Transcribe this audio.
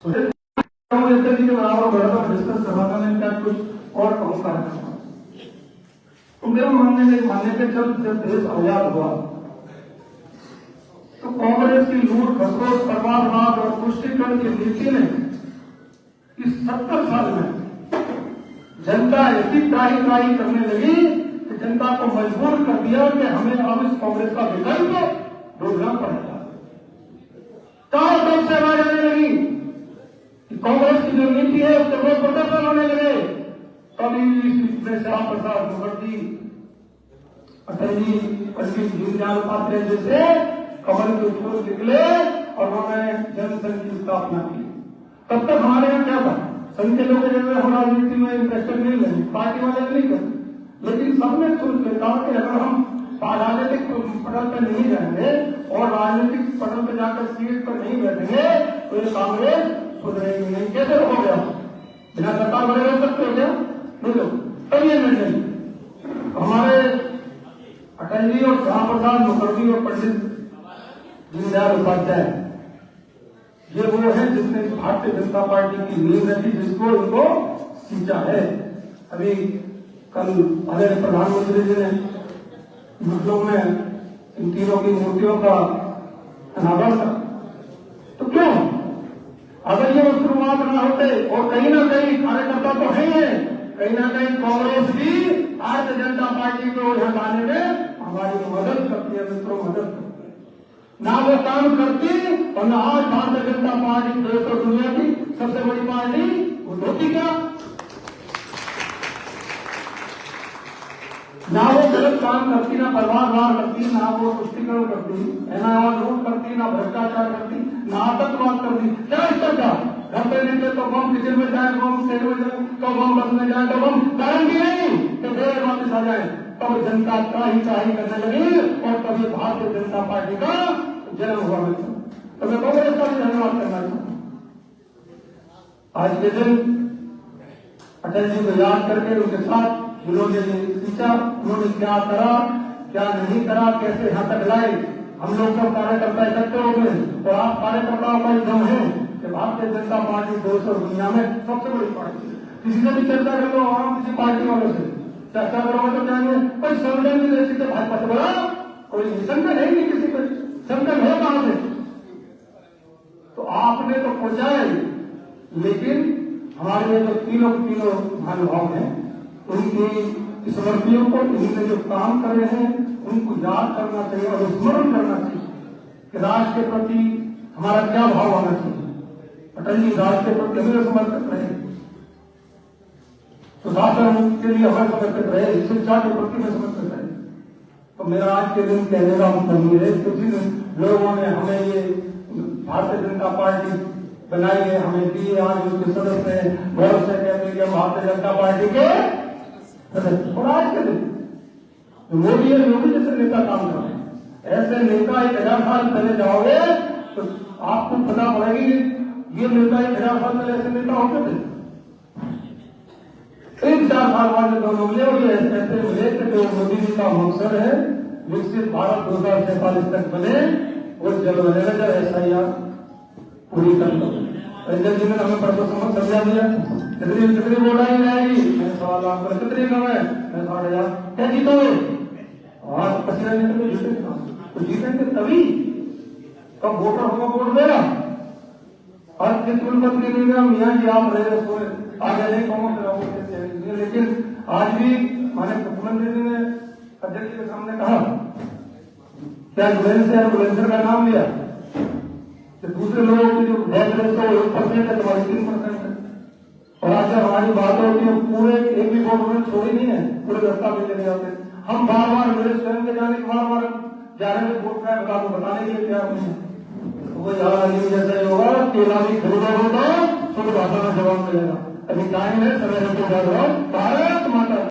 के बराबर डिस्कस करवाना नहीं क्या कुछ और कहूँगा। तो मेरा मानने पे जब देश आजाद हुआ तो कांग्रेस की लूट खसोट बर्बाद और तुष्टीकरण की नीति ने इस 70 साल में जनता ऐसी त्राही करने लगी कि जनता को मजबूर कर दिया कि हमें अब इस कांग्रेस का विकल्प ढूंढना पड़ेगा। चारों तरफ से आवाज आने लगी कि कांग्रेस की जो नीति है उसके विरोध प्रदर्शन होने लगे। कभी इसमें श्याम प्रसाद मुखर्जी, अटल जी, पंडित दीनदयाल उपाध्याय जैसे कमल के फूल निकले और उन्होंने जनसंघ की स्थापना की। तब तक हमारे यहाँ क्या था, संघ के लोग हम राजनीति में इंटरेस्टेड नहीं लेंगे, पार्टी वाले नहीं करते, लेकिन सबने सोच के कहा कि अगर हम राजनीतिक पटल पर नहीं जाएंगे और राजनीतिक पटल पर जाकर सीट पर नहीं बैठेंगे तो ये कांग्रेस सुधरेगी नहीं। कैसे हो गया, बिना सरकार बने रह सकते हो क्या? नहीं लोग तब ये निर्णय हमारे अटल जी और श्याम प्रसाद मुखर्जी और पंडित दीनदयाल उपाध्याय, ये वो है जिसने भारतीय जनता पार्टी की नींव रखी, जिसको इनको सींचा है। अभी कल हमारे प्रधानमंत्री जी ने लखनऊ में इन तीनों की मूर्तियों का अनावरण था। तो क्यों, अगर ये शुरुआत न होते और कहीं ना कहीं कार्यकर्ता तो है, कहीं ना कहीं कांग्रेस भी भारतीय जनता पार्टी को हटाने में हमारी मदद करती है, मित्रों मदद करती है। ना वो काम करती और ना आज भारतीय जनता पार्टी देश और दुनिया की सबसे बड़ी पार्टी वो होती क्या? ना वो गलत काम करती, ना बर्बाद करती, ना वो तुष्टीकरण करती, ना लूट करती, ना भ्रष्टाचार करती, ना आतंकवाद करती। क्या स्तर का घर पे निकले तो बम, किचन में जाए बम, ट्रेन में जाए तो बम, बस में जाए तो बम, गारंटी नहीं तो देर वापिस आ जाए। तब जनता त्राही करने लगी और तभी भारतीय जनता पार्टी का जन्म हुआ। तो मैं कांग्रेस का भी धन्यवाद करना चाहूँ। आज के दिन अटल जी को याद करके उनके साथ जिन्होंने सींचा, उन्होंने क्या करा क्या नहीं करा, कैसे यहाँ तक लाए। हम लोग सब कार्यकर्ता इकट्ठे हो गए और आप कार्यकर्ताओं का ही दम है कि भारतीय जनता पार्टी देश और दुनिया में सबसे बड़ी पार्टी है। किसी से भी चर्चा कर लो और किसी पार्टी वालों से चर्चा करोगे तो कहेंगे कोई संगठन नहीं देती तो भाजपा से बड़ा कोई संगठन है नहीं, किसी को संगठन है कहां से? तो आपने तो पहुंचाया ही, लेकिन हमारे जो तीनों महानुभाव हैं उनकी स्मृतियों को, इन्होंने जो काम कर रहे हैं उनको याद करना चाहिए और स्मरण करना चाहिए कि राष्ट्र के प्रति हमारा क्या भाव आना चाहिए। अटल जी राष्ट्र के प्रति हमें समर्पित रहे, सुशासन के लिए हमें समर्पित रहे, शिक्षा के प्रति में समर्पित रहे। तो मेरा आज के दिन कहने का मतलब ये है कि जिन लोगों ने हमें ये भारतीय जनता पार्टी बनाई है, हमें दी है, आज उसके सदस्य गौरव से कहते हैं कि भारतीय जनता पार्टी के सदस्य। और आज के दिन मोदी और योगी जैसे नेता काम कर रहे हैं, ऐसे नेता 1000 साल पहले जाओगे तो आपको पता पड़ेगी ये नेता 1000 साल पहले ऐसे नेता होते थे। 3-4 साल बाद दोनों मिले और ये ऐसे मिले कि जो मोदी जी का मकसद है विकसित भारत 2047 तक बने और जल बनेगा जब ऐसा यार पूरी कर लो। रंजन जी ने हमें परसों समझ समझा दिया कितनी वोट आई जाएगी, मैंने सवाल आपको कितनी कम है, मैं 60,000 क्या जीतोगे? आज पसीना निकल जीतेंगे तो जीतेंगे तभी कब वोटर होगा वोट देगा। आज कितनी मंत्री मिल गया मियाँ जी आप रहे सोए आगे नहीं कहूँगा, लेकिन आज भी हमारे मुख्यमंत्री जी ने अध्यक्ष के सामने कहा क्या एम्बुलेंसर का नाम लिया कि दूसरे लोगों की जो डेथ रेट है 1% है, तुम्हारी 3% है। और आज जब हमारी बात होती है पूरे एक भी वोट उन्होंने छोड़ी नहीं है, पूरे रास्ता में चले जाते हैं। हम बार मेरे स्वयं के जाने के बार जाने में वोट का बताने के लिए तैयार नहीं है। वो यार जैसा ही होगा केला भी खरीदा होगा तो भाषा में जवाब मिलेगा। अभी टाइम है, समय भारत माता